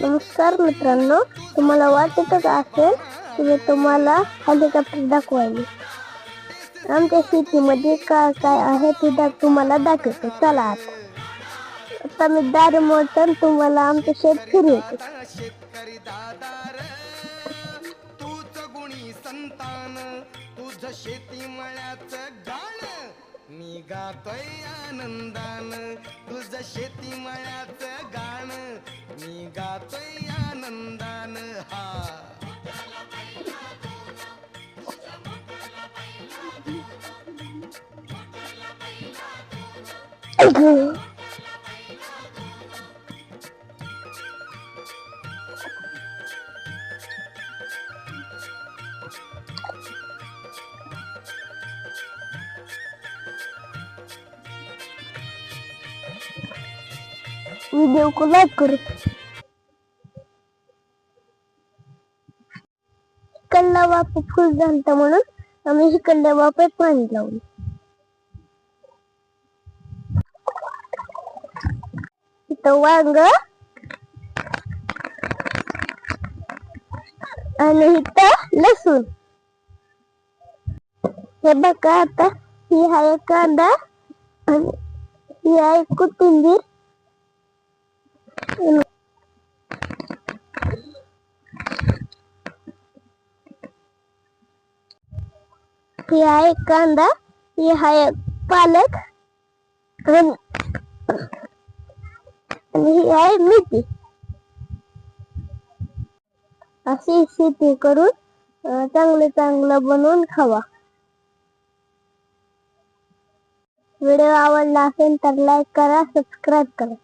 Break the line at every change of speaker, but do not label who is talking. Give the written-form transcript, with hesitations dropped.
नमस्कार मित्रांनो, तुम्हाला वाटतच असेल की मी तुम्हाला हेलिकॉप्टर दाखवायला. आमच्या शेतीमध्ये काय काय आहे ते तुम्हाला दाखवतो. चला आता मी दार मोडतो, तुम्हाला आमचं शेत फिरवतो.
शेतकरी दादार तूच गुणी संतान, तुझ शेती मळ्याचं गाण मी गातोय आनंदान. तुझ शेती मळ्याचं गाण मी गातोय आनंदान. हा
व्हिडिओ को लाईक करू. इकडला वाप फुल झालता म्हणून आम्ही इकडल्या वापे पाणी लावलं. इथं वांग आणि इथं लसूण. हे बघा आता ही आहे कांदा आणि ही आहे कोथिंबीर. ही आहे कांदा, ही आहे पालक आणि ही आहे मेथी. अशी शेती करून चांगलं बनवून खावा. व्हिडिओ आवडला असेल तर लाईक करा, सबस्क्राईब करा.